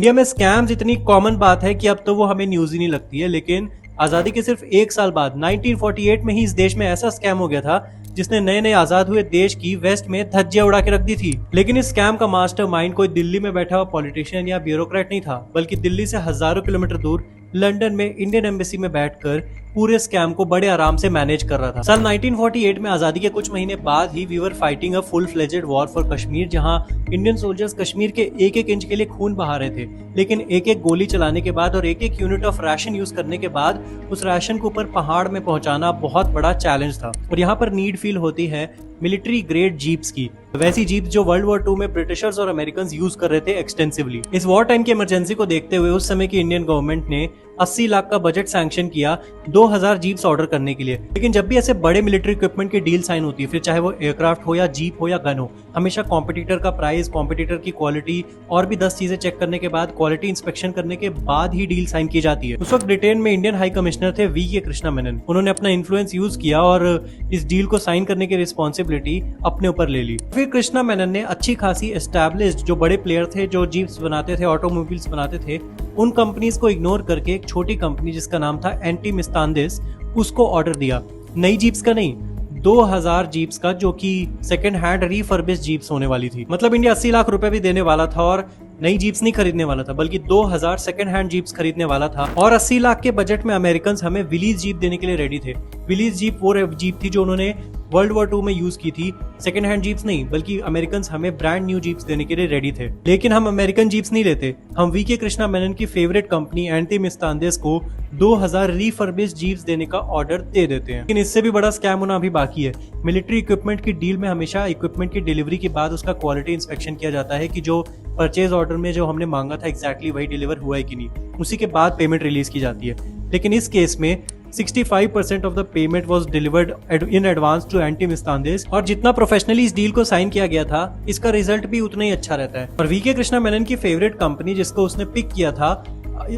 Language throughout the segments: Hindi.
इंडिया में स्कैम्स इतनी कॉमन बात है कि अब तो वो हमें न्यूज ही नहीं लगती है, लेकिन आजादी के सिर्फ एक साल बाद 1948 में ही इस देश में ऐसा स्कैम हो गया था जिसने नए नए आजाद हुए देश की वेस्ट में धज्जियां उड़ा के रख दी थी। लेकिन इस स्कैम का मास्टरमाइंड कोई दिल्ली में बैठा हुआ पॉलिटिशियन या ब्यूरोक्रेट नहीं था, बल्कि दिल्ली से हजारों किलोमीटर दूर लंदन में इंडियन एम्बेसी में बैठकर पूरे स्कैम को बड़े आराम से मैनेज कर रहा था। साल 1948 में आजादी के कुछ महीने बाद ही we were fighting a full fledged war for Kashmir, जहां इंडियन सोल्जर्स कश्मीर के एक एक इंच के लिए खून बहा रहे थे। लेकिन एक एक गोली चलाने के बाद और एक एक यूनिट ऑफ राशन यूज करने के बाद उस राशन को ऊपर पहाड़ में पहुंचाना बहुत बड़ा चैलेंज था। और यहाँ पर नीड फील होती है मिलिट्री ग्रेड जीप्स की, वैसी जीप जो वर्ल्ड वॉर 2 में ब्रिटिशर्स और अमेरिकन यूज कर रहे थे एक्सटेंसिवली। इस वॉर टाइम की इमरजेंसी को देखते हुए उस समय की इंडियन गवर्नमेंट ने 80 लाख का बजट सैंक्शन किया 2000 जीप्स ऑर्डर करने के लिए। लेकिन जब भी ऐसे बड़े मिलिट्री इक्विपमेंट की डील साइन होती है, फिर चाहे वो एयरक्राफ्ट हो या जीप हो या गन हो, हमेशा कॉम्पिटिटर का प्राइस, कॉम्पिटिटर की क्वालिटी और भी 10 चीजें चेक करने के बाद, क्वालिटी इंस्पेक्शन करने के बाद ही डील साइन की जाती है। उस वक्त ब्रिटेन में इंडियन हाई कमिश्नर थे वी.के. कृष्णा मेनन। उन्होंने अपना इन्फ्लुएंस यूज किया और इस डील को साइन करने की रिस्पॉन्सिबिलिटी अपने ऊपर ले ली। फिर कृष्णा मेनन ने अच्छी खासी एस्टैब्लिश्ड जो बड़े प्लेयर थे, जो जीप्स बनाते थे, ऑटोमोबाइल्स बनाते थे, उन कंपनीज को इग्नोर करके एक छोटी कंपनी जिसका नाम था एंटी मिस्तांदिस, उसको ऑर्डर दिया। नई जीप्स का नहीं, 2000 जीप्स का, जो कि सेकंड हैंड रिफर्बिश्ड जीप्स होने वाली थी। मतलब इंडिया 80 लाख रुपए भी देने वाला था और नई जीप्स नहीं खरीदने वाला था, बल्कि 2000 सेकंड हैंड जीप्स खरीदने वाला था। और 80 लाख के बजट में अमेरिकन हमें विलीज जीप देने के लिए रेडी थे। विलीज जीप वो जीप थी जो उन्होंने वर्ल्ड वॉर 2 में यूज की थी। सेकंड हैंड जीप्स नहीं, बल्कि अमेरिकन हमें ब्रांड न्यू जीप्स देने के लिए रेडी थे। लेकिन हम अमेरिकन जीप्स नहीं लेते, हम वी.के. कृष्णा मेनन की फेवरेट कंपनी एंटी मिस्तांदिस को 2000 रिफर्बिश्ड जीप्स देने का ऑर्डर दे देते हैं। लेकिन इससे भी बड़ा स्कैम होना अभी बाकी है। मिलिट्री इक्विपमेंट की डील में हमेशा इक्विपमेंट की डिलीवरी के बाद उसका क्वालिटी इंस्पेक्शन किया जाता है कि जो परचेज ऑर्डर में जो हमने मांगा था एग्जैक्टली वही डिलीवर हुआ है कि नहीं। उसी के बाद पेमेंट रिलीज की जाती है। लेकिन इस केस में 65% of the payment was delivered in advance to एंटी मिस्तांदिस। और जितना प्रोफेशनली इस डील को साइन किया गया था, इसका रिजल्ट भी उतना ही अच्छा रहता है। और वी.के. कृष्णा मेनन की फेवरेट कंपनी जिसको उसने पिक किया था,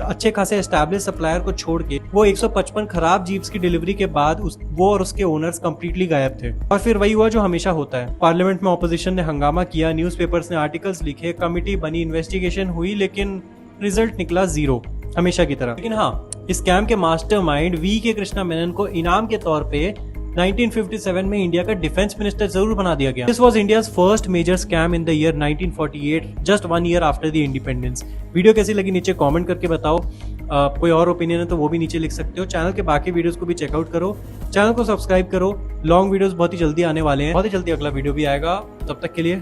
अच्छे खासे एस्टैब्लिश सप्लायर को छोड़ के, वो 155 खराब जीप्स की डिलीवरी के बाद वो और उसके ओनर्स कंप्लीटली गायब थे। और फिर वही हुआ जो हमेशा होता है। पार्लियामेंट में ऑपोजिशन ने हंगामा किया, न्यूज़पेपर्स ने आर्टिकल्स लिखे, कमिटी बनी, इन्वेस्टिगेशन हुई, लेकिन रिजल्ट निकला जीरो, हमेशा की तरह। लेकिन हाँ, इस स्कैम के मास्टरमाइंड वी.के. कृष्णा मेनन को इनाम के तौर पे 1957 में इंडिया का डिफेंस मिनिस्टर जरूर बना दिया गया। This was India's first major scam in the year 1948, just 1 year after the independence. Video कैसी लगी नीचे कमेंट करके बताओ। कोई और ओपिनियन है तो वो भी नीचे लिख सकते हो। चैनल के बाकी वीडियोस को भी चेकआउट करो, चैनल को सब्सक्राइब करो। लॉन्ग वीडियोस बहुत ही जल्दी आने वाले हैं, बहुत ही जल्दी अगला वीडियो भी आएगा। तब तक के लिए